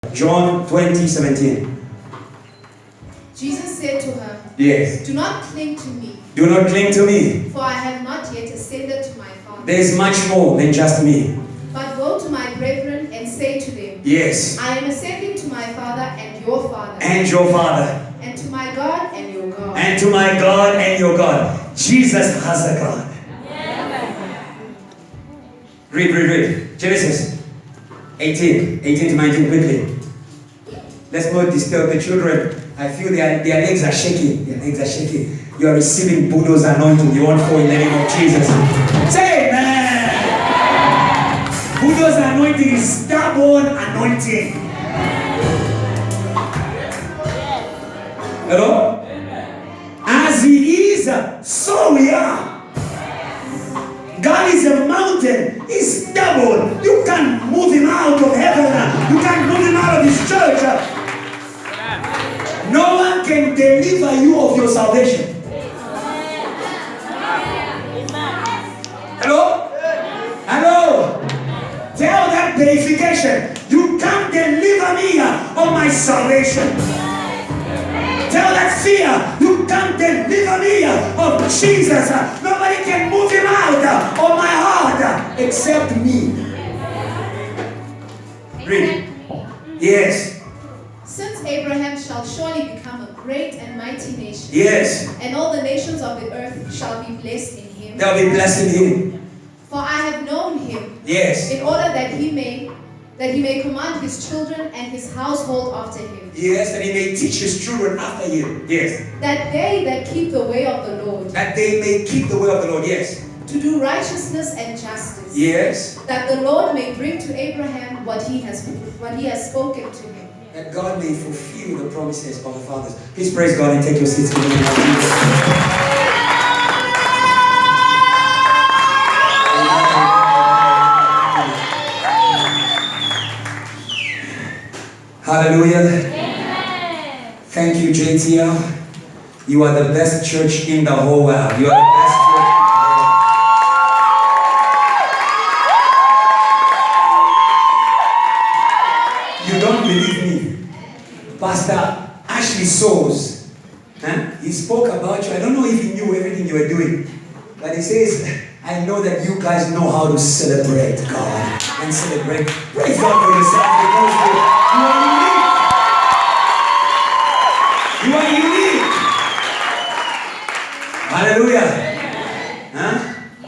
John 20:17. Jesus said to her, Yes. "Do not cling to me, Do not cling to me. for I have not yet ascended to my Father. There is much more than just me. But go to my brethren and say to them, Yes. I am ascending to my Father and your Father, And your Father. and to my God and your God." And to my God and your God. Jesus has a God. Read. Genesis 18 to 19 quickly. Let's not disturb the children. I feel their legs are shaking. Their legs are shaking. You are receiving Buddha's anointing. You won't fall in the name of Jesus. Say amen. Buddha's anointing is stubborn anointing. Hello? As he is, so we are. God is a mountain. He's stubborn. You can't move him out of heaven. You can't move him out of his church. No one can deliver you of your salvation. Hello? Hello? Tell that deification, you can't deliver me of my salvation. Tell that fear, you can't deliver me of Jesus. Nobody can move him out of my heart except me. Read. Yes. Since Abraham shall surely become a great and mighty nation, Yes. and all the nations of the earth shall be blessed in him. They'll be blessing him. For I have known him, Yes. in order that he may command his children and his household after him, Yes, and he may teach his children after him. Yes. that they that keep the way of the Lord, That they may keep the way of the Lord. Yes. to do righteousness and justice, Yes. that the Lord may bring to Abraham what he has spoken to him. That God may fulfill the promises of the fathers. Please praise God and take your seats in the name of Jesus. Hallelujah. Amen. Thank you, JTL. You are the best church in the whole world. You are the best church in the world. You don't believe me. Pastor Ashley Souls, he spoke about you. I don't know if he knew everything you were doing. But he says, I know that you guys know how to celebrate God and celebrate. Praise God for yourself because you are unique. You are unique. Hallelujah.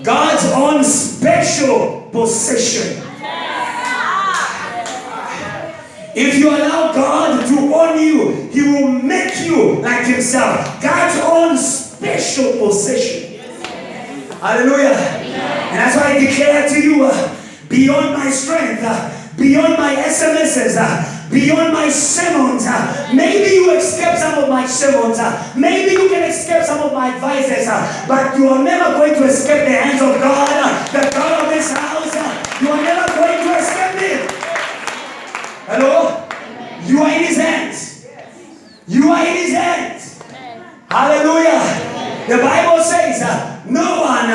God's own special possession. If you allow God to own you, he will make you like himself. God's own special possession. Hallelujah. And that's why I declare to you, beyond my strength, beyond my SMSs, beyond my sermons, maybe you escape some of my sermons, maybe you can escape some of my advices, but you are never going to escape the hands of God, the God of this house. You are never going to escape me. Hello? You are in his hands. You are in his hands. Hallelujah. The Bible says, no one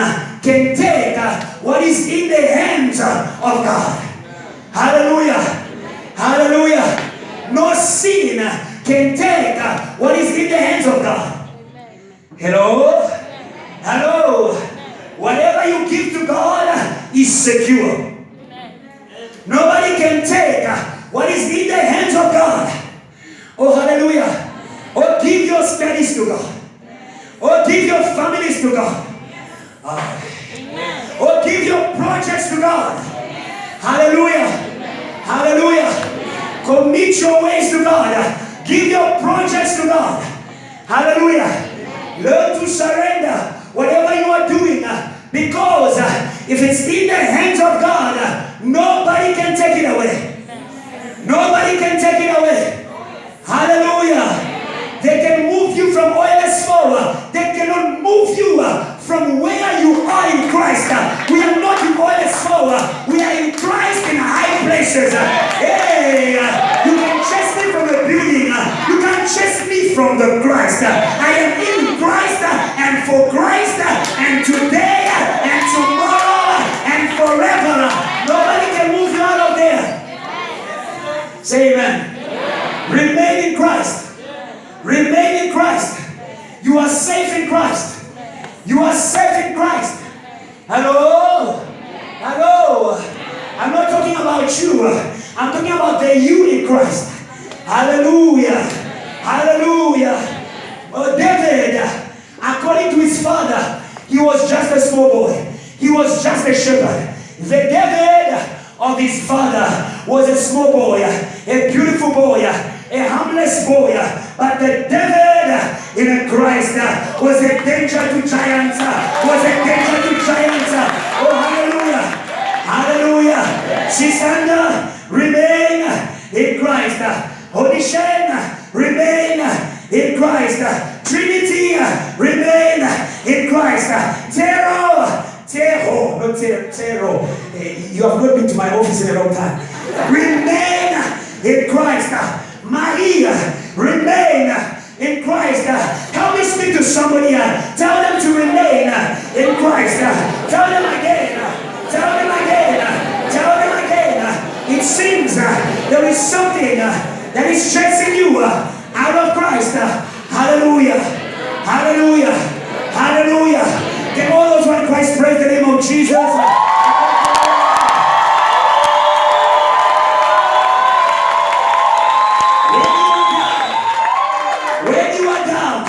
can take what is in the hands of God. Hallelujah. Hallelujah. No sin can take what is in the hands of God. Hello? Hello? Whatever you give to God is secure. Nobody can take what is in the hands of God. Oh, hallelujah. Or give your studies to God. Or give your families to God. Or give your projects to God. Hallelujah. Hallelujah. Commit your ways to God. Give your projects to God. Hallelujah. Learn to surrender whatever you are doing. Because if it's in the hands of God, nobody can take it away. Nobody can take it away. Hallelujah. They can move you from oilless flour. They cannot move you from where you are in Christ. We are not in oilless flour. We are in Christ in high places. Hey, you can chase me from the building. You can't chase me from the Christ. I am in Christ and for Christ and today and tomorrow and forever. Nobody can move you out of there. Say amen. Remain in Christ. Remain in Christ. You are safe in Christ. You are safe in Christ. Hello? Hello? I'm not talking about you. I'm talking about the you in Christ. Hallelujah. Hallelujah. David, according to his father, he was just a small boy. He was just a shepherd. The David of his father was a small boy, a beautiful boy, a harmless boy. But the David in Christ was a danger to giants. Was a danger to giants. Oh, hallelujah. Hallelujah. Sisanda, remain in Christ. Audition, remain in Christ. Trinity, remain in Christ. Terror, not terror. You have not been to my office in a long time. Remain in Christ. Maria, remain in Christ. Help me speak to somebody. Tell them to remain in Christ. Tell them again. Tell them again. Tell them again. It seems there is something that is chasing you out of Christ. Hallelujah. Hallelujah. Hallelujah. Can all those who are in Christ praise the name of Jesus? When you are down,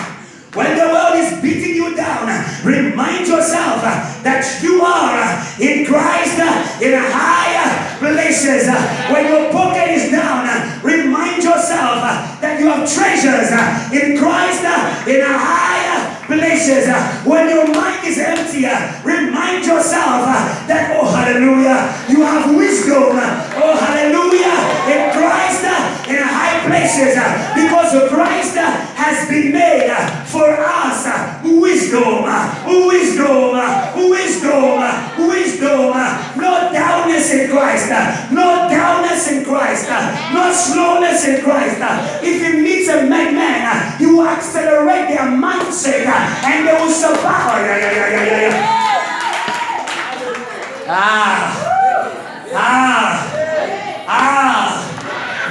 when the world is beating you down, remind yourself that you are in Christ in higher places. When your pocket is down, remind yourself that you have treasures in Christ in higher places. When your mind is empty, remind yourself that, oh hallelujah, you have wisdom. Oh hallelujah, in Christ in high places, because Christ has been made for us wisdom, wisdom, wisdom, wisdom. No downness in Christ, no downness in Christ, no slowness in Christ. If he meets a madman, he will accelerate their mindset and they will survive.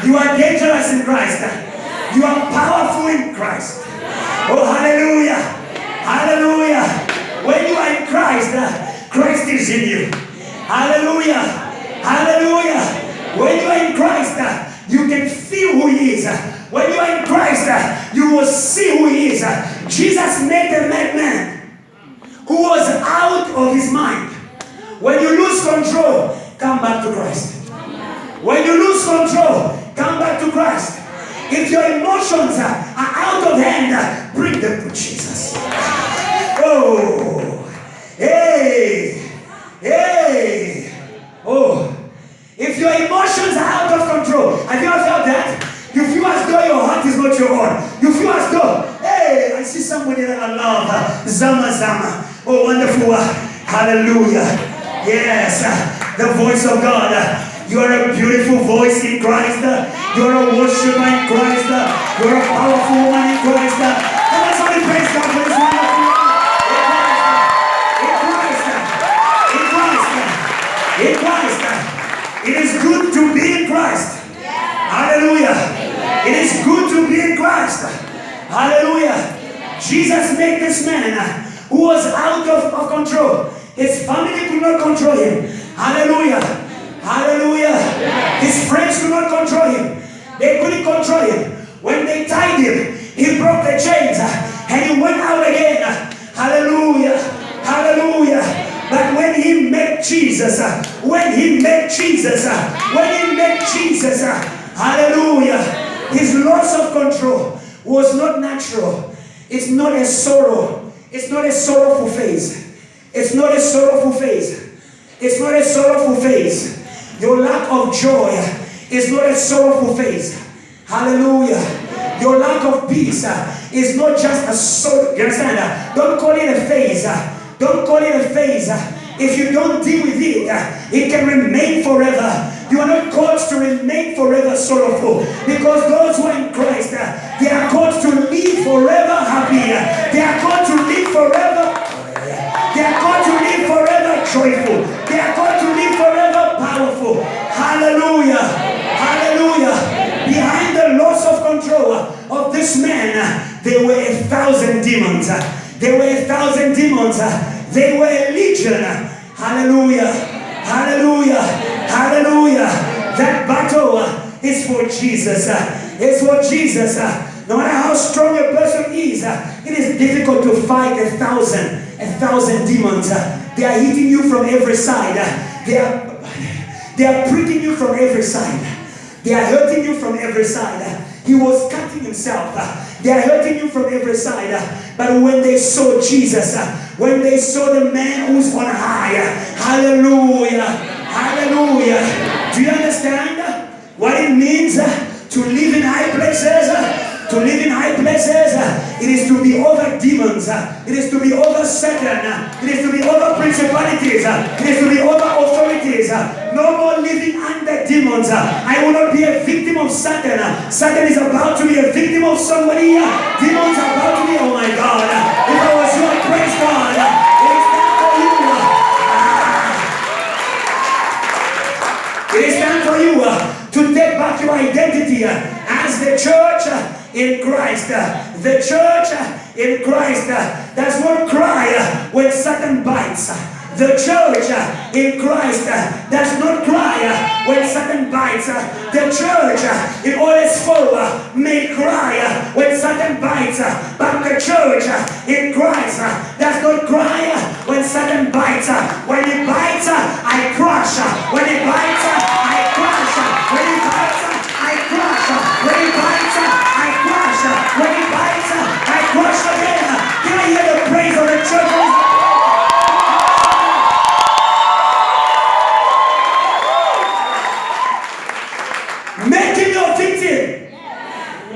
You are dangerous in Christ. You are powerful in Christ. Oh, hallelujah. Hallelujah. When you are in Christ, Christ is in you. Hallelujah. Hallelujah. When you are in Christ, you can feel who he is. When you are in Christ, you will see who he is. Jesus made the madman who was out of his mind. When you lose control, come back to Christ. When you lose control, come back to Christ. If your emotions are out of hand, bring them to Jesus. Oh, hey, hey, oh. If your emotions are out of control, have you ever felt that? You feel as though your heart is not your own. You feel as though, hey, I see somebody that I love. Zama, Zama. Oh, wonderful. Hallelujah. Yes, the voice of God. You are a beautiful voice in Christ. You are a worshiper in Christ. You are a powerful woman in Christ. Come on, somebody praise God for this wonderful woman. In Christ. In Christ. In Christ. It is good to be in Christ. Hallelujah. It is good to be in Christ. Hallelujah. Jesus made this man who was out of control. His family could not control him. Hallelujah. Hallelujah. His friends could not control him. They couldn't control him. When they tied him, he broke the chains and he went out again. Hallelujah. Hallelujah. But when he met Jesus, hallelujah, his loss of control was not natural. It's not a sorrow. It's not a sorrowful phase. It's not a sorrowful phase. It's not a sorrowful phase. Your lack of joy is not a sorrowful phase. Hallelujah. Your lack of peace is not just a sorrow. You understand? Don't call it a phase. Don't call it a phase. If you don't deal with it, it can remain forever. You are not called to remain forever sorrowful, because those who are in Christ, they are called to live forever happy. They are called to live forever. They are called to live forever joyful. They are called to live forever powerful. Hallelujah. Hallelujah. Behind the loss of control of this man, there were 1,000 demons. There were 1,000 demons. They were a legion. Hallelujah. Hallelujah. Hallelujah. That battle is for Jesus. It's for Jesus. No matter how strong a person is, it is difficult to fight 1,000 demons. They are hitting you from every side. They are pricking you from every side. They are hurting you from every side. He was cutting himself. They are hurting you from every side. But when they saw Jesus, when they saw the man who's on high, hallelujah, hallelujah. Do you understand what it means to live in high places? To live in high places, it is to be over demons, it is to be over Satan, it is to be over principalities, it is to be over authorities. No more living under demons. I will not be a victim of Satan. Satan is about to be a victim of somebody. Demons are about to be, oh my God. If I was you, I praise God. It is time for you. It is time for you to take back your identity as the church in Christ. The church in Christ does not cry when Satan bites. The church in Christ does not cry when Satan bites. The church in all its full may cry when Satan bites. But the church in Christ does not cry when Satan bites. When he bites, I crush. When he bites, I crush. When he bites, I crush. When he bites, I crush. When he bites, I crush again. Can I hear the praise of the church? Make him your victim.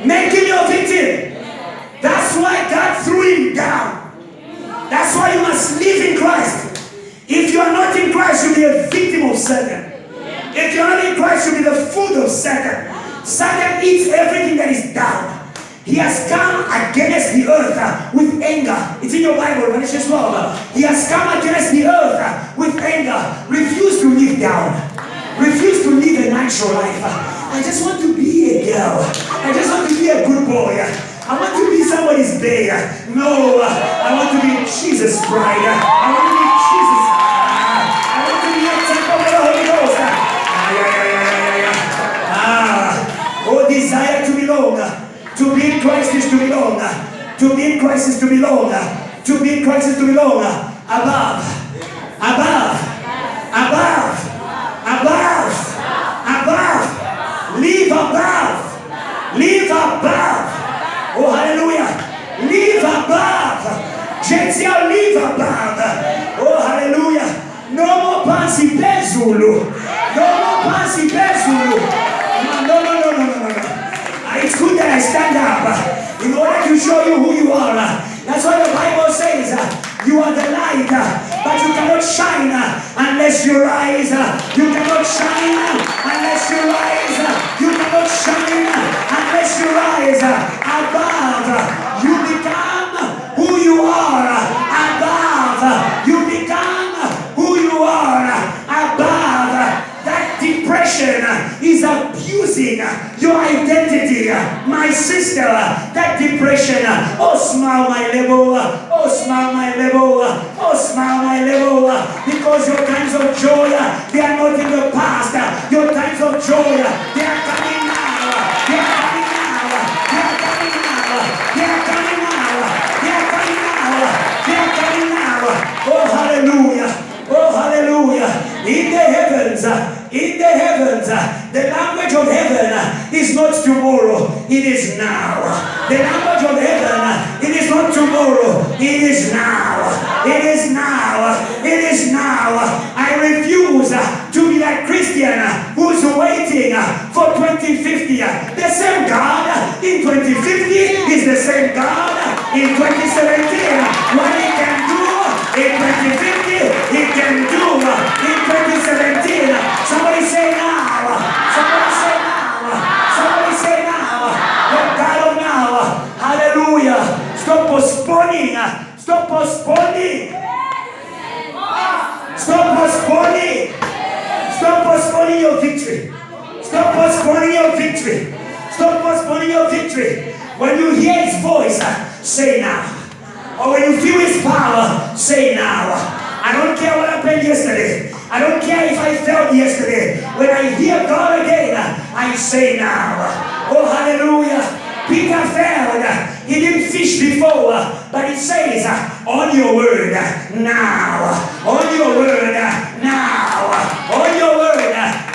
Make him your victim. That's why God threw him down. That's why you must live in Christ. If you are not in Christ, you'll be a victim of Satan. If you're not in Christ, you'll be the food of Satan. Satan eats everything that is down. He has come against the earth with anger. It's in your Bible, Revelation 12. He has come against the earth with anger. Refuse to live down. Refuse to live a natural life. I just want to be a girl. I just want to be a good boy. I want to be somebody's babe. No, I want to be Jesus' bride. I want to be Jesus. I want to be a temple of the Holy Ghost. Oh, desire to belong. To be in Christ is to belong. To be in Christ is to belong. To be in Christ is to belong. Above. Above. Above. Above. Above. Live above. Live above. Oh, hallelujah. Live above. Jezia, live above. Oh, hallelujah. No more Pansi Bezulu. No more Pansi Bezulu. No. It's good that I stand up in order to show you who you are. That's why the Bible says you are the light, but you cannot shine unless you rise. You cannot shine unless you rise. You cannot shine unless you rise. Above, you become who you are. Above, you become who you are. Above, that depression is abusing your identity. My sister, that depression, oh smile my level, oh smile my level, oh smile my level, because your times of joy, they are not in the past. Your times of joy, they are coming now. They are coming now. They are coming now. They are coming now. They are coming now. They are coming now. Oh hallelujah. Oh hallelujah. In the heavens, the language of heaven is not tomorrow, it is now. The language of heaven, it is not tomorrow, it is now. It is now. It is now. I refuse to be that Christian who's waiting for 2050. The same God in 2050 is the same God in 2017. What he can do in 2050, he can do in 2017. Somebody say now. Somebody say now. Somebody say now. The God of now. Hallelujah. Stop postponing. Stop postponing. Stop postponing. Stop postponing your victory. Stop postponing your victory. Stop postponing your victory. When you hear his voice, say now. Or when you feel his power, say now. I don't care what happened yesterday. I don't care if I failed yesterday. When I hear God again, I say now. Oh, hallelujah. Peter failed. He didn't fish before, but it says, on your word now. On your word now. On your word now.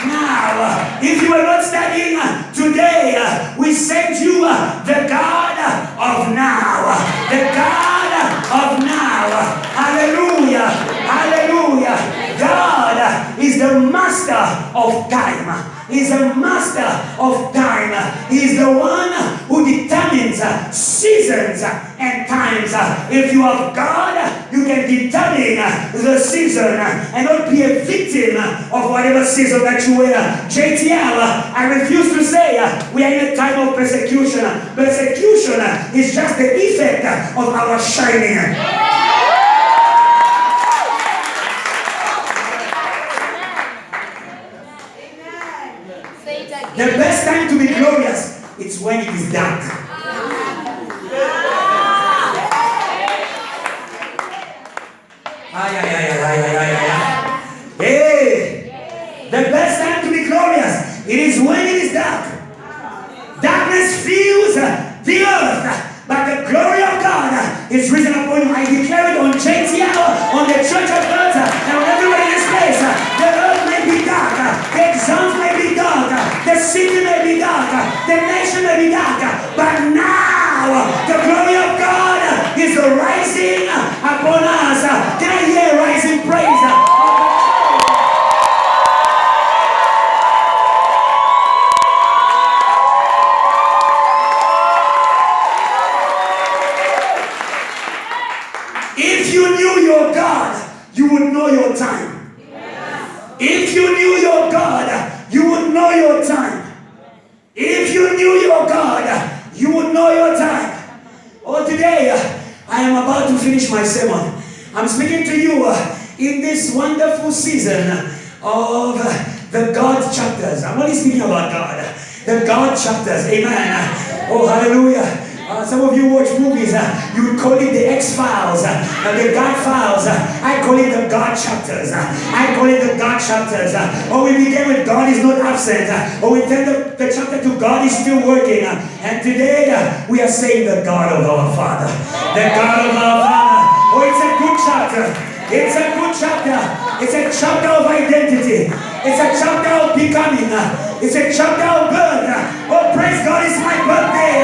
If you are not studying today, we send you the God of now. The God of now. Hallelujah. Hallelujah. God is the master of time. He's a master of time. He's the one who determines seasons and times. If you have God, you can determine the season and not be a victim of whatever season that you wear. JTL, I refuse to say we are in a time of persecution. Persecution is just the effect of our shining. The best time to be glorious, it's when it is dark. Hey, the best time to be glorious, it is when it is dark. Darkness fills the earth, but the glory of God is risen upon you. I declare it on JTL, on the church of earth, and on everybody in this place. The earth may be dark, the exams may be dark, the city may be dark, the nation may be dark, but now the glory of God is rising upon us. Can I hear rising praise? If you knew your God, you would know your time. If you knew your God, you would know your time. If you knew your God, you would know your time. Oh, today, I am about to finish my sermon. I'm speaking to you in this wonderful season of the God chapters. I'm only speaking about God. The God chapters. Amen. Oh, hallelujah. Some of you watch movies, you would call it the X-Files, the God Files. I call it the God chapters. I call it the God chapters. Or we begin with God is not absent. Or we turn the chapter to God is still working. And today we are saying the God of our Father. The God of our Father. Oh, it's a good chapter. It's a good chapter. It's a chapter of identity. It's a chapter of becoming. It's a chapter of birth. Oh, praise God, it's my birthday.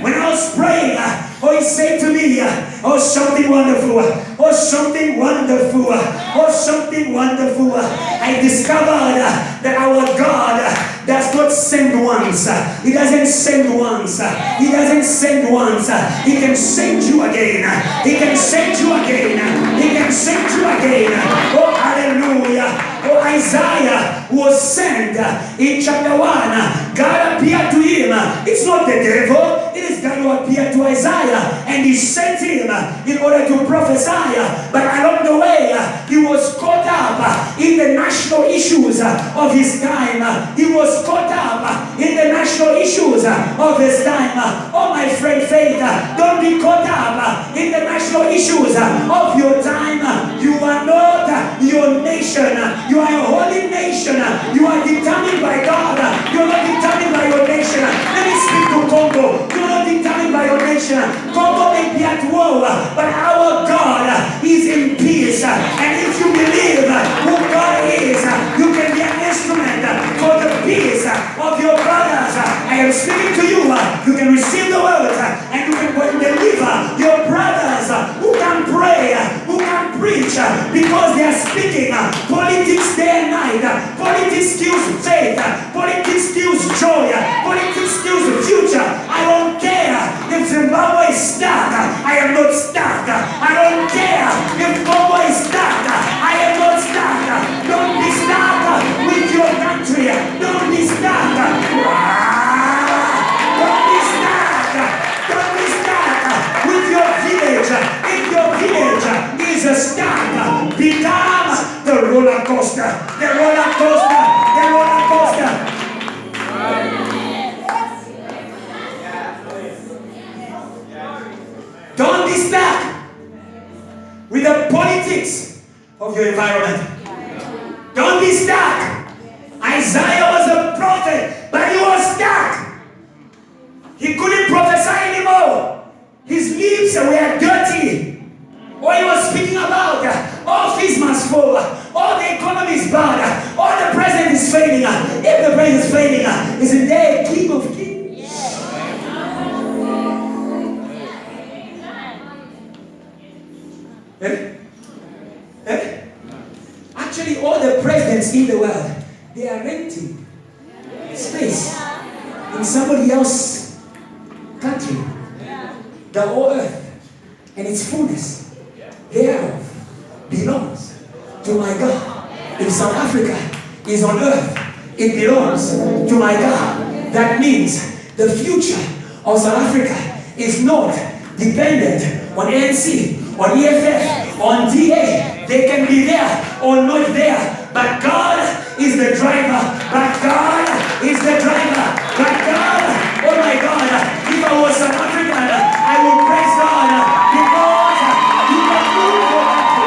When I was praying, he said to me, oh, something wonderful, oh, something wonderful, oh, something wonderful. I discovered that our God does not send once. He doesn't send once. He doesn't send once. He can send you again. He can send you again. He can send you again. Oh, hallelujah. Oh, Isaiah was sent in chapter 1. God appeared to him. It's not the devil. It is God who appeared to Isaiah. And he sent him in order to prophesy. But along the way, he was caught up in the national issues of his time. He was caught up in the national issues of his time. Oh, my friend Faith, don't be caught up in the national issues of your time. You are not your nation. You are a holy nation. You are determined by God. You are not determined by your nation. Let me speak to Congo. You are not determined by your nation. Congo may be at war, but our God is in peace. And if you believe who God is, you can be an instrument for the peace of your brothers. I am speaking to you. You can receive the word and you can deliver your brothers who can pray, who can preach, because they are speaking politics day and night. Politics kills faith. Politics kills joy. Politics kills the future. I don't care if Zimbabwe is stuck. I am not stuck. I don't care if Congo is stuck. I am not stuck. Don't be stuck with your country. Don't be stuck. Don't be stuck. Don't be stuck. midst of your environment. Don't be stuck. Isaiah was a prophet, but he was stuck. He couldn't prophesy anymore. His lips were dirty. What he was speaking about, all things must fall, all the economy is bad, all the president is failing. If the president is failing, isn't there a king of kings? Actually, all the presidents in the world, they are renting space in somebody else's country. The whole earth and its fullness thereof belongs to my God. If South Africa is on earth, it belongs to my God. That means the future of South Africa is not dependent on ANC, on EFF, on DA. They can be there or not there, but God is the driver. But God is the driver. But God, oh my God, if I was South African, I would praise God because He can move your country.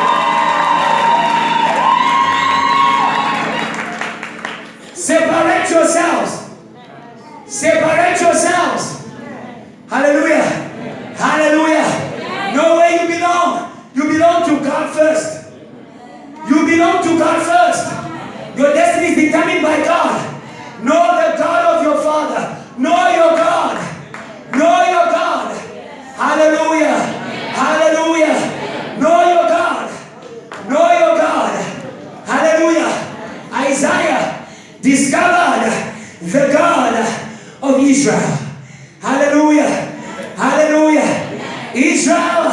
Separate yourselves. Separate yourselves. Hallelujah. Hallelujah. Know where you belong. You belong to God first. You belong to God first. Your destiny is determined by God. Know the God of your father. Know your God. Know your God. Hallelujah. Hallelujah. Know your God. Know your God. Hallelujah. Isaiah discovered the God of Israel. Hallelujah. Hallelujah. Israel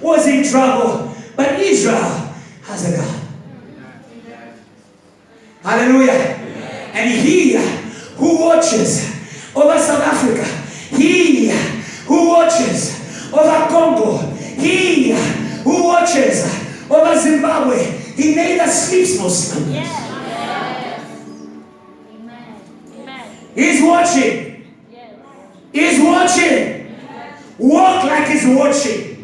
was in trouble, but Israel has a God. Hallelujah. And He who watches over South Africa, He who watches over Congo, He who watches over Zimbabwe, He made us sleep no sleep. He's watching. He's watching. Walk like He's watching.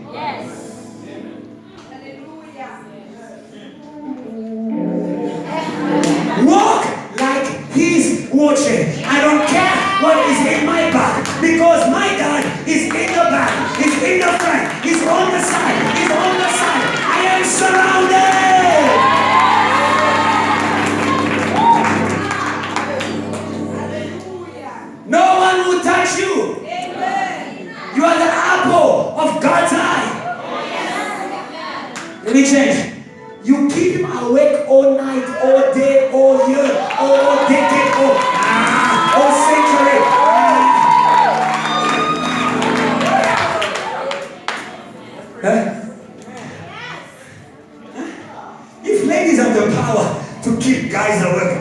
Walk like He's watching. I don't care what is in my back, because my God is in the back, He's in the front, He's on the side, He's on the side. I am surrounded. No one will touch you. You are the apple of God's eye. Let me change. You keep Him awake all night, all day, all year, all decade, all century. If ladies have the power to keep guys awake,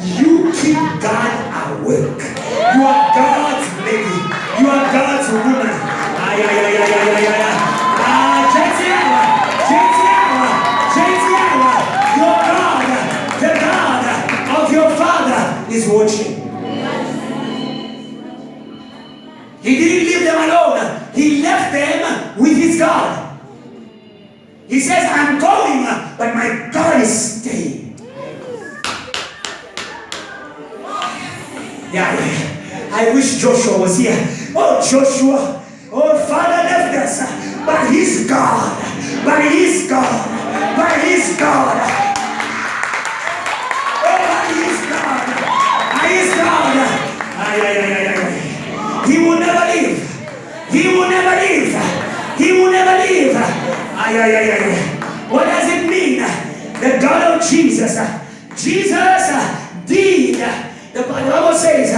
you keep God awake. You are God's lady. You are God's woman. Your God, the God of your father is watching. He didn't leave them alone. He left them with His God. He says, I'm going, but my God is staying. Yeah. I wish Joshua was here. Oh, Joshua. Oh, Father left us, but He's God. But He's God. But He's God. Oh, but He's God. He's God. He will never leave. He will never leave. He will never leave. What does it mean? The God of Jesus. Jesus did. The Bible says,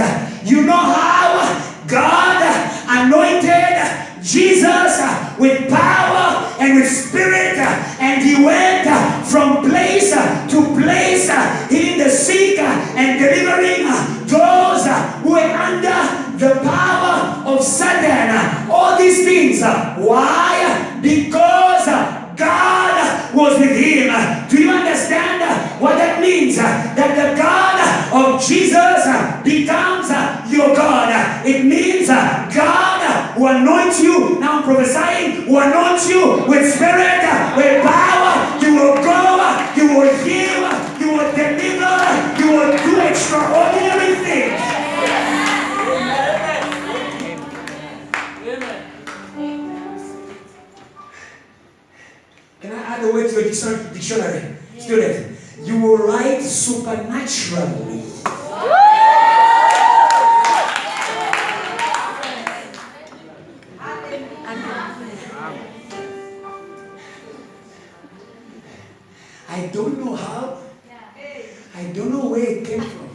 you know how God anointed Jesus with power and with spirit, and He went from place to place, healing the sick and delivering those who were under the power of Satan. All these things. Why? Because God was with Him. Do you understand what that means? That the God of Jesus becomes your God. It means God will anoint you. Now I'm prophesying. Will anoint you with spirit, with power, dictionary. Student, you will write supernaturally. I don't know how. I don't know where it came from.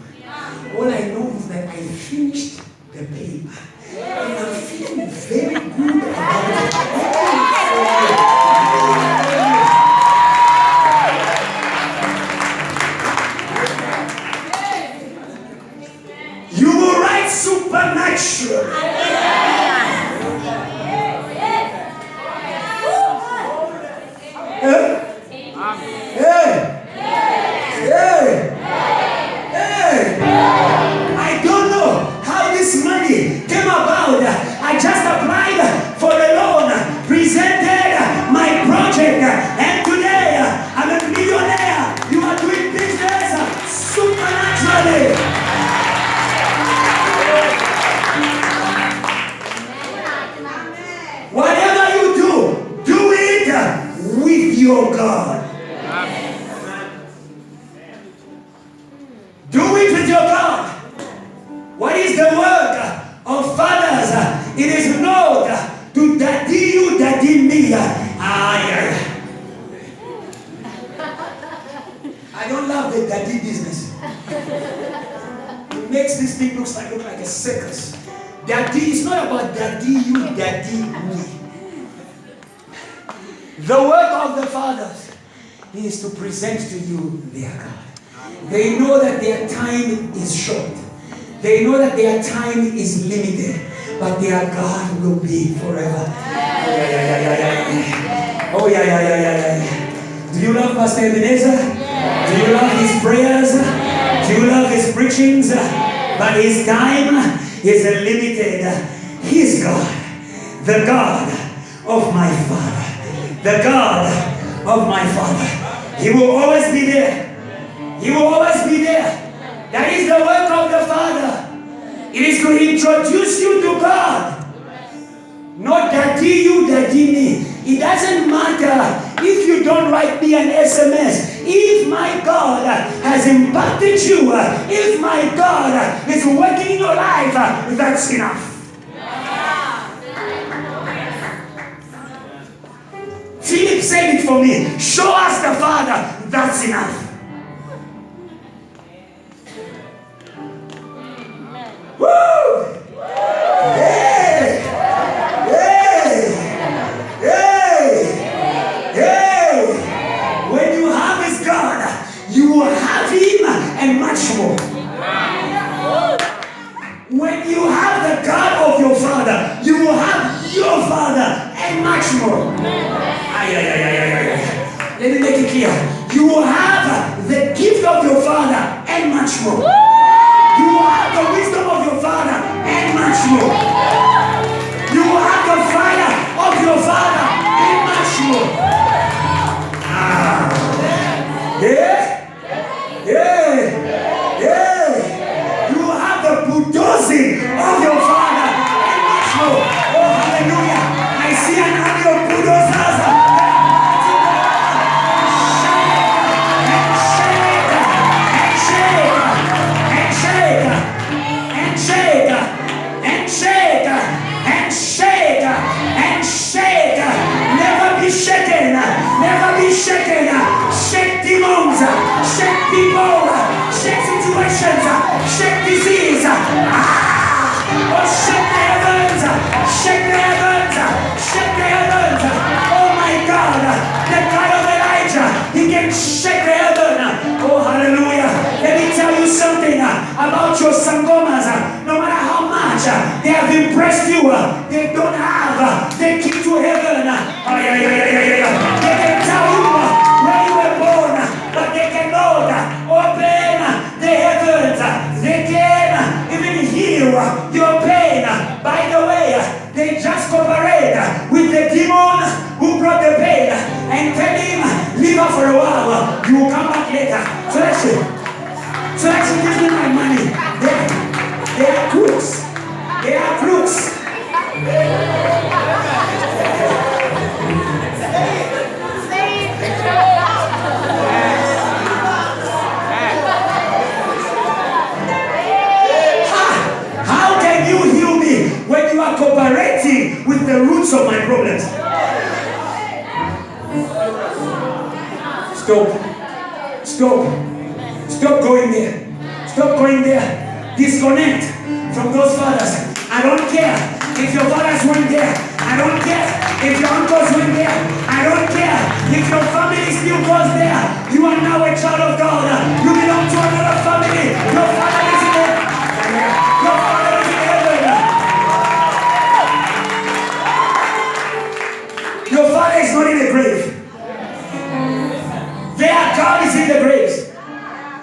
All I know is that I finished the paper. And I'm feeling very good about it. You will write supernatural. I don't know how this money came about. I just applied for the loan, presented my project, and today I'm a millionaire. You are doing business supernaturally. Whatever you do it with your God. Do it with your God. What is the work of fathers? It is not to daddy you, daddy me. I don't love the daddy business. It makes this thing look like a circus. Daddy is not about daddy you, daddy me. The work of the fathers is to present to you their God. They know that their time is short. They know that their time is limited. But their God will be forever. Oh, yeah. Do you love Pastor Ebenezer? Do you love his prayers? Do you love his preachings? But his time is limited. His God, the God of my Father, the God of my Father, he will always be there. He will always be there. That is the work of the Father. It is to introduce you to God. Not daddy you, daddy me. It doesn't matter if you don't write me an SMS. If my God has impacted you, if my God is working in your life, that's enough. Philip said it for me. Show us the Father, that's enough. Woo! Hey! When you have his God, you will have him and much more. When you have the God of your Father, you will have your Father and much more. Let me make it clear. You will have the gift of your Father and much more. You will have the wisdom of your Father and much more. You will have the fire of your Father and much more. You will have the bulldozing of your Father and much more. Oh, hallelujah. I see an army of bulldozers. Never be shaken. Shake demons, shake people, shake situations, shake disease. Oh, shake the heavens, shake the heavens, shake the heavens. Oh my God, the God of Elijah, he can shake the heaven. Oh, hallelujah. Let me tell you something about your sangomas. No matter how much they have impressed you, they don't have the key to heaven. They can tell you where you were born, but they cannot open the heavens. They can even heal your pain. By the way, they just cooperate with the demon who brought the pain and tell him, leave her for a while, you will come back later. So that's it. Give me my money. They are crooks. They are crooks. the roots of my problems. Stop. Stop going there. Stop going there. Disconnect from those fathers. I don't care if your fathers went there. I don't care if your uncles went there. I don't care if your family still goes there. You are now a child of God. You belong to another family. Your father is in there. Your father is in heaven. Your father is not in the grave. Their God is in the graves.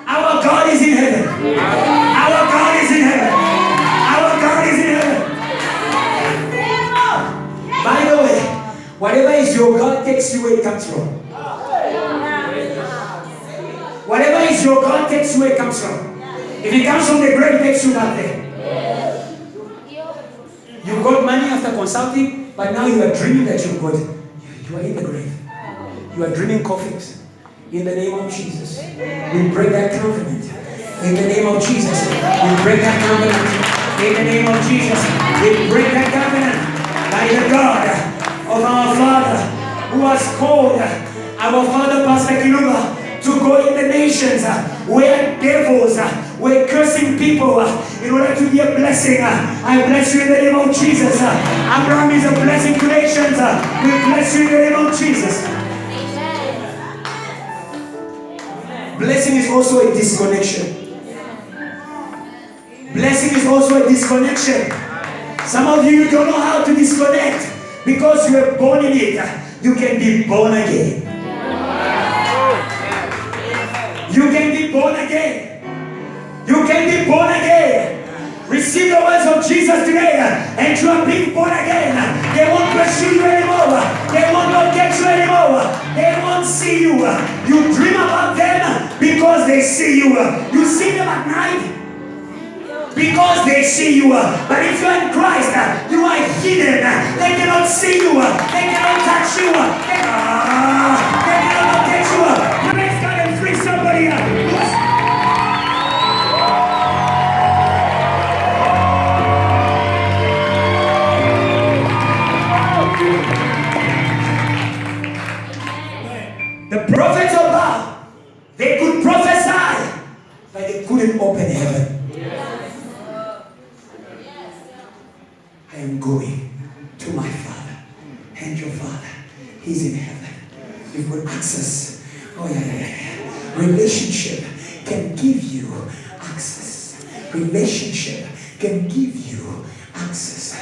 Our God is in heaven. Our God is in heaven. Our God is in heaven. By the way, whatever is your God takes you where it comes from. Whatever is your God takes you where it comes from. If it comes from the grave, it takes you back there. You got money after consulting, but now you are dreaming that you've got. You are in the grave. You are dreaming coffins. In the name of Jesus, we break that covenant. In the name of Jesus, we break that covenant. In the name of Jesus, we break that covenant. By the God of our Father, who has called our Father Pastor Kiluba to go in the nations where devils were cursing people in order to be a blessing. I bless you in the name of Jesus. Abraham is a blessing to nations. We bless you in the name of Jesus. Blessing is also a disconnection. Blessing is also a disconnection. Some of you don't know how to disconnect because you were born in it. You can be born again. You can be born again. You can be born again. Receive the words of Jesus today and you are being born again. They won't pursue you anymore. They won't locate you anymore. They won't see you. You dream about them because they see you. You see them at night because they see you. But if you're in Christ, you are hidden. They cannot see you. They cannot touch you. They cannot locate you. Praise God and free somebody. The prophets of God, they could prophesy, but they couldn't open heaven. I am going to my Father and your Father. He's in heaven. You've got access. Oh yeah. Relationship can give you access. Relationship can give you access.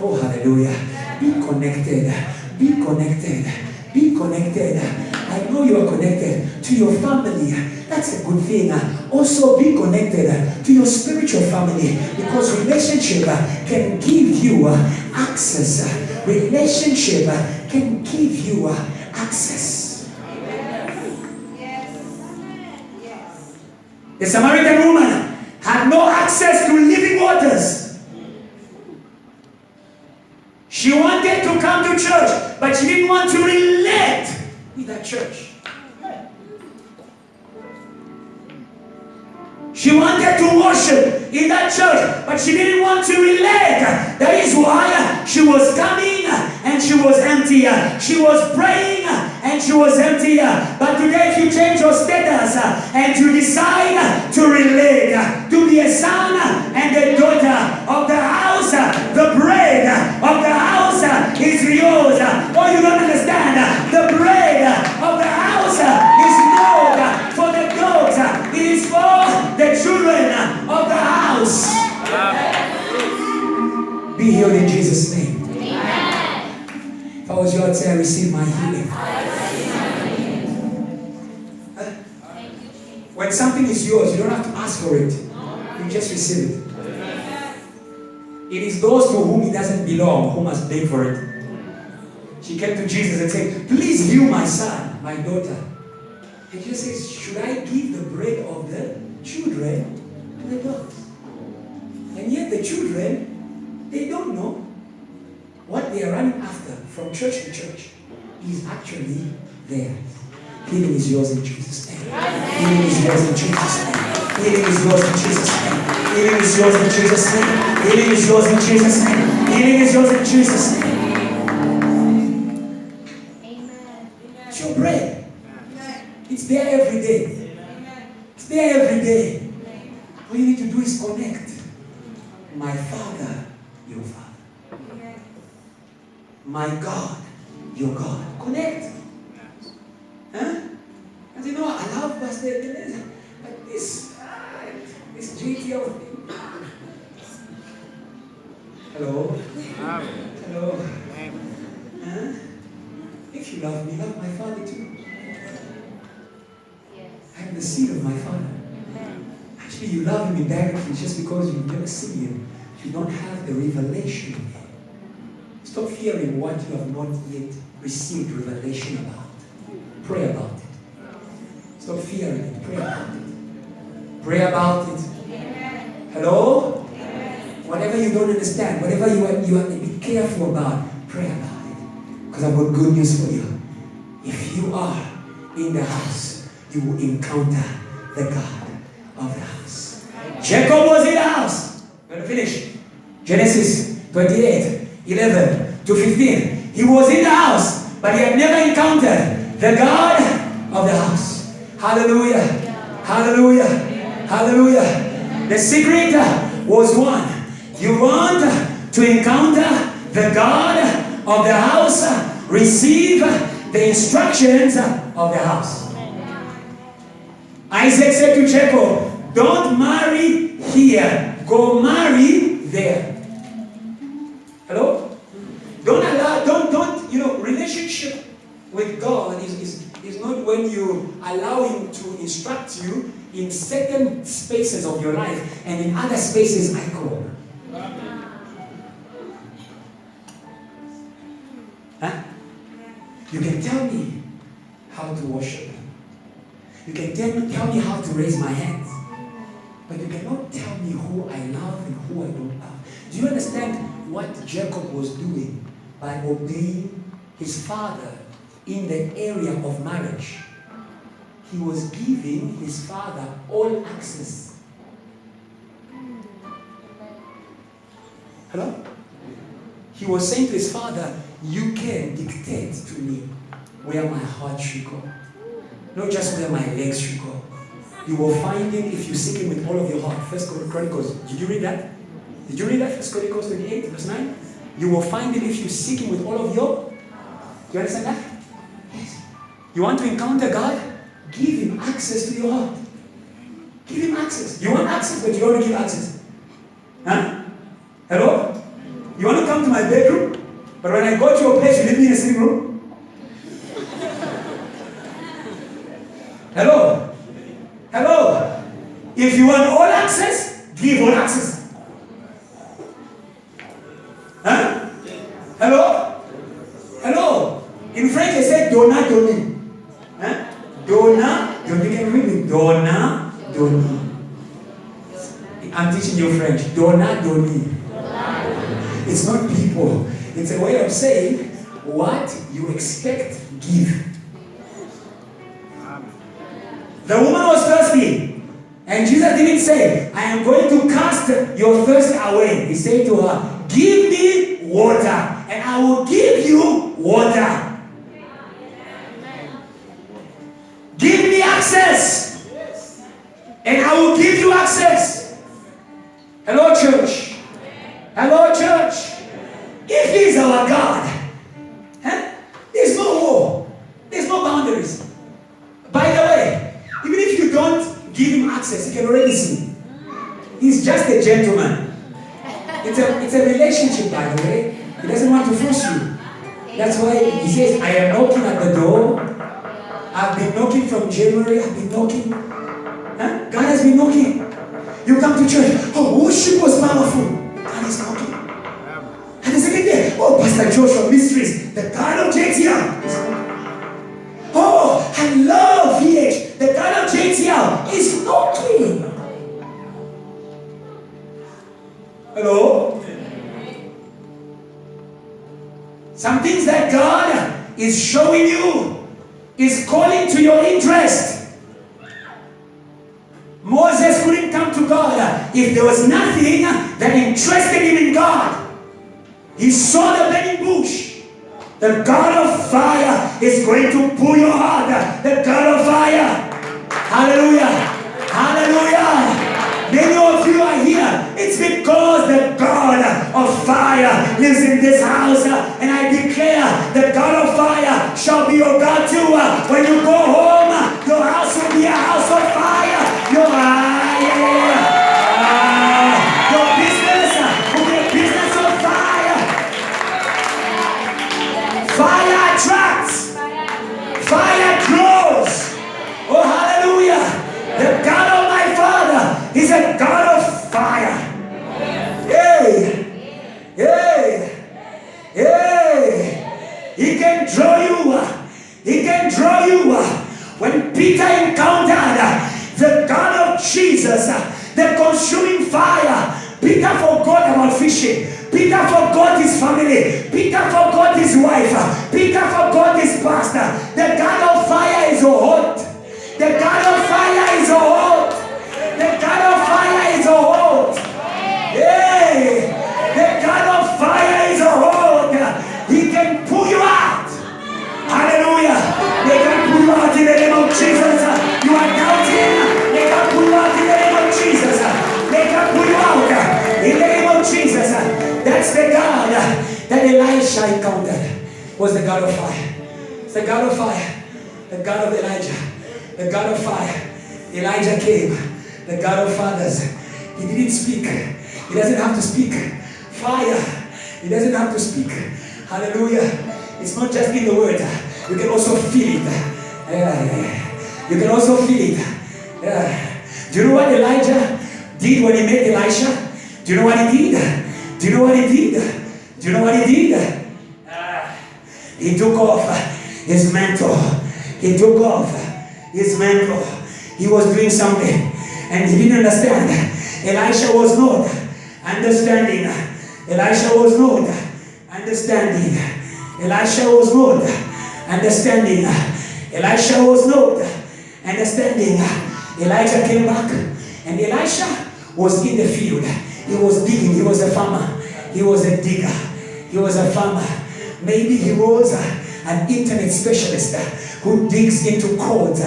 Oh hallelujah. Be connected. Be connected. Be connected. I know you are connected to your family. That's a good thing. Also be connected to your spiritual family because relationship can give you access. Relationship can give you access. The Samaritan woman had no access to living waters. She wanted to come to church, but she didn't want to relate with that church. She wanted to worship in that church, but she didn't want to relate. That is why she was coming and she was empty. She was praying and she was empty. But today if you change your status and you decide to relate, to be a son and a daughter of the house, the bread of the house is yours. Oh, you don't understand. The bread of the house is not for the dogs. It is for the children of the house. Be healed in Jesus' name. If I was you, I'd say I receive my healing. When something is yours, you don't have to ask for it. You just receive it. It is those to whom it doesn't belong who must beg for it. She came to Jesus and said, please heal my son, my daughter. And Jesus says, should I give the bread of the children to the dogs? And yet the children, they don't know what they are running after from church to church is actually theirs. Healing is yours in Jesus' name. Healing is yours in Jesus' name. Healing is yours in Jesus' name. Healing is yours in Jesus' name. Healing is yours in Jesus' name. Healing is yours in Jesus' name. day. All you need to do is connect. My Father, your Father. My God, your God. Connect. Huh? And you know, I love Pastor Ebenezer, but this JTL thing. Hello? Hello? Huh? If you love me, love my Father too. I'm the seed of my Father. Actually, you love Him indirectly just because you've never seen Him. You don't have the revelation of Him. Stop fearing what you have not yet received revelation about. Pray about it. Stop fearing it. Pray about it. Pray about it. Hello? Whatever you don't understand, whatever you have to be careful about, pray about it. Because I've got good news for you. If you are in the house, you will encounter the God of the house. Jacob was in the house. We're going to finish. Genesis 28, 11 to 15. He was in the house, but he had never encountered the God of the house. Hallelujah. Hallelujah. Hallelujah. The secret was one. You want to encounter the God of the house, receive the instructions of the house. Isaac said to Jacob, don't marry here, go marry there. Hello? Relationship with God is not when you allow Him to instruct you in certain spaces of your life and in other spaces I call. Huh? You can tell me how to worship. You can tell me how to raise my hands. But you cannot tell me who I love and who I don't love. Do you understand what Jacob was doing by obeying his father in the area of marriage? He was giving his father all access. Hello? He was saying to his father, you can dictate to me where my heart should go. Not just where my legs should go. You will find Him if you seek Him with all of your heart. First Chronicles. Did you read that? Did you read that? First Chronicles 28, verse 9. You will find Him if you seek Him with all of your. Do you understand that? Yes. You want to encounter God? Give Him access to your heart. Give Him access. You want access, but you don't want to give access. Huh? Hello? You want to come to my bedroom, but when I go to your place, you leave me in a sitting room? Hello? Hello? If you want all access, give all access. Huh? Hello? Hello? In French, they say donna, doni. Huh? Donna, doni. You can read it. Donna, doni. I'm teaching you French. Donna, doni. It's not people. It's a way of saying what you expect, give. The woman was thirsty. And Jesus didn't say, I am going to cast your thirst away. He said to her, give me water, and I will give you water. Give me access, and I will give you access. Hello, church. Hello, church. If He is our God, there's no war. There's no boundaries. By the way, even if you don't give Him access, you can already see. He's just a gentleman. It's a relationship, by the way. He doesn't want to force you. That's why He says, I am knocking at the door. I've been knocking from January. I've been knocking. God has been knocking. You come to church. Oh, worship was powerful. God is knocking. And the second day, oh, Pastor Joshua Mysteries, the God of JTL is knocking. Oh, I love VH. The God of JTL is knocking. Hello? Some things that God is showing you is calling to your interest. Moses couldn't come to God if there was nothing that interested him in God. He saw the burning bush. The God of fire is going to pull your heart. The God of fire. Hallelujah. Hallelujah. Hallelujah. Many of you are here. It's because the God of fire lives in this house. And I declare the God of fire shall be your God too. When you go home, your house will be a house of fire. Your business will be a business of fire. Fire attracts. Fire grows. Oh, hallelujah. The God of my Father is a God of fire. Hey, hey, hey. He can draw you. He can draw you. When Peter encountered the God of Jesus, the consuming fire, Peter forgot about fishing. Peter forgot his family. Peter forgot his wife. Peter forgot his pastor. The God of fire is hot. The God of fire is hot. The God of fire is hot. Hey, the God of fire is hot. He can pull you out. Hallelujah. They can pull you out in the name of Jesus. You are doubting. They can pull you out in the name of Jesus. They can pull you out in the name of Jesus. That's the God that Elisha encountered. Was the God of fire. It's the God of fire. The God of Elijah. The God of fire. Elijah came. The God of fathers. He didn't speak. He doesn't have to speak. Fire. He doesn't have to speak. Hallelujah. It's not just in the word. You can also feel it. You can also feel it. Do you know what Elijah did when he met Elisha? Do you know what he did? Do you know what he did? Do you know what he did? He took off his mantle. He took off his mantle. He was doing something and he didn't understand. Elisha was not understanding. Elisha was not understanding. Elisha was not understanding. Elisha was not understanding. Elijah came back and Elisha was in the field. He was digging. He was a farmer. He was a digger. He was a farmer. Maybe he was an internet specialist who digs into codes,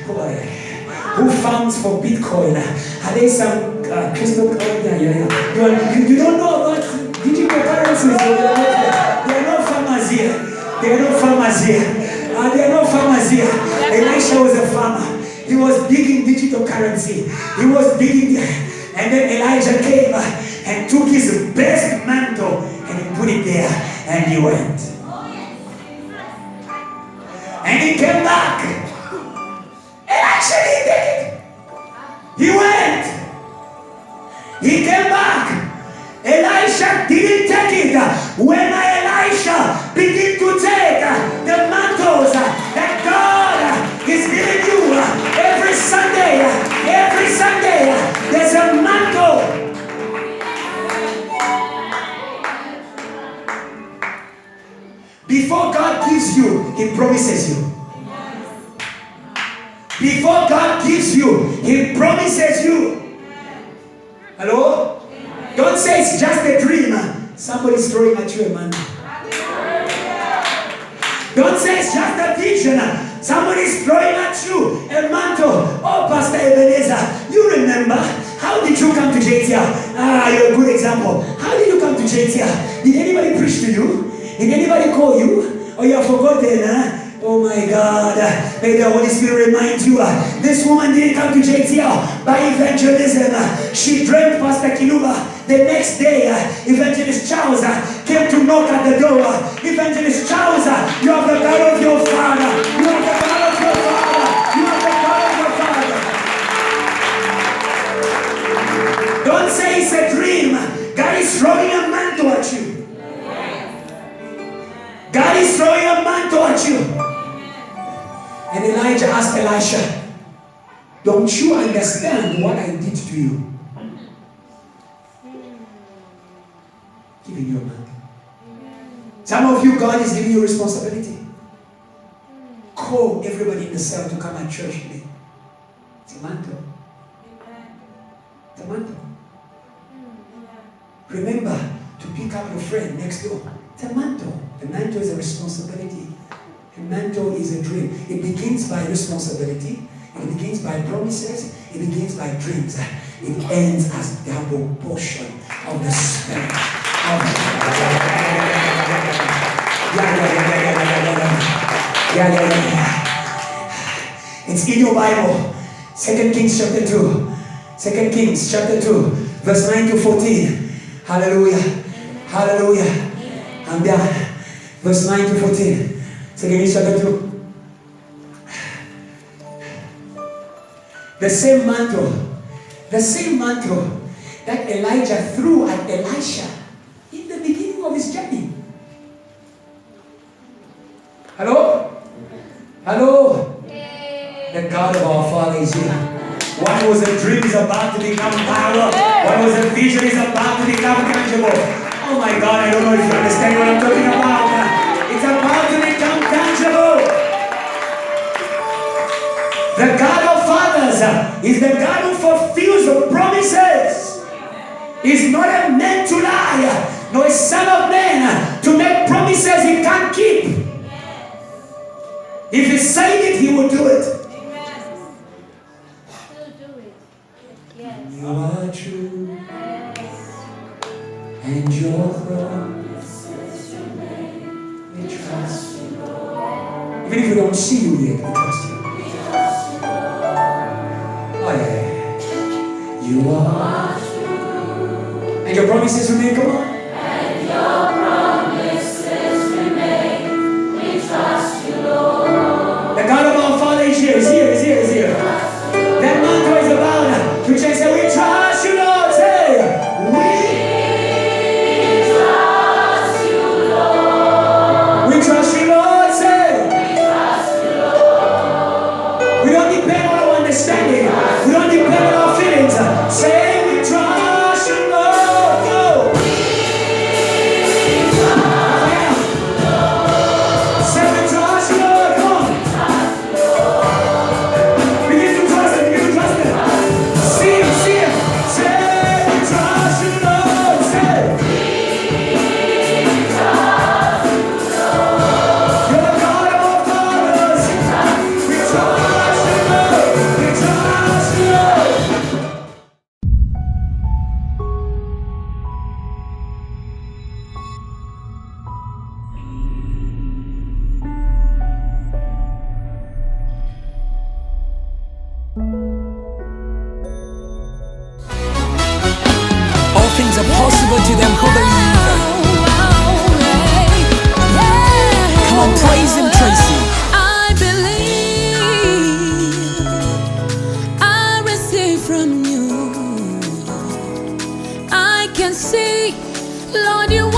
who farms for Bitcoin. Are there some crystal? You don't know about digital currencies. There are no farmers here. There are no farmers here. There are no farmers here. Elisha was a farmer. He was digging digital currency. He was digging, and then Elijah came and took his best mantle and he put it there, and he went. And he came back. Elisha didn't take it. He went. He came back. Elisha didn't take it. When Elisha began to take the mantles that God is giving you every Sunday, there's a mantle. Before God gives you, He promises you. Before God gives you, He promises you. Hello? Don't say it's just a dream. Somebody's throwing at you a mantle. Don't say it's just a vision. Somebody's throwing at you a mantle. Oh, Pastor Ebenezer, you remember? How did you come to JTR? You're a good example. How did you come to JTR? Did anybody preach to you? Did anybody call you? Or you have forgotten, Oh my God. May the Holy Spirit remind you. This woman didn't come to JTL by evangelism. She dreamt Pastor Kiluba. The next day, Evangelist Charles came to knock at the door. Evangelist Charles, you are the God of your father. You are the God of your father. You are the God of your father. Don't say it's a dream. God is throwing a mantle at you. God is throwing a mantle at you. And Elijah asked Elisha, don't you understand what I did to you? Giving you a mantle. Some of you, God is giving you responsibility. Call everybody in the cell to come at church today. It's a mantle. It's a mantle. Remember to pick up your friend next door. It's a mantle. A mantle is a responsibility. A mantle is a dream. It begins by responsibility It begins by promises. It begins by dreams. It ends as double portion of the Spirit. It's in your Bible. 2 Kings chapter 2. 2 Kings chapter 2, verse 9 to 14. Hallelujah. Hallelujah. I'm done. Verse 9 to 14. 2 Kings chapter 2. The same mantle that Elijah threw at Elisha in the beginning of his journey. Hello? Hello? The God of our Father is here. What was a dream is about to become power. What was a vision is about to become tangible. Oh my God, I don't know if you understand what I'm talking about. It's about to become tangible. The God of fathers is the God who fulfills the promises. He's not a man to lie, nor a son of man to make promises he can't keep. If he said it, he will do it. You are true, and your promises remain. We trust you, Lord. Even if we don't see you yet, we trust you. Oh yeah. You are true, and your promises remain. Come on. And your promises remain. We trust you, Lord. The God of our Father is here. Is here. Is here. Is here. That mantra is about. We just say, we trust you, Lord. Say, we trust you, Lord. We trust you, Lord. Say, we trust you, Lord. We don't depend on our understanding. We don't depend on our feelings. Say, we trust you, Lord. Go. We trust you, Lord. Say, we trust you, Lord. Come on. Begin to trust Him. Begin to trust Him. See him, see him. Say, we trust you, Lord. Say, we trust you, Lord. You're the God of our fathers. We trust you, Lord. We trust you, Lord. All things are possible to them who believe. Come on, praise Him, Tracy. I believe I receive from you. I can see, Lord, you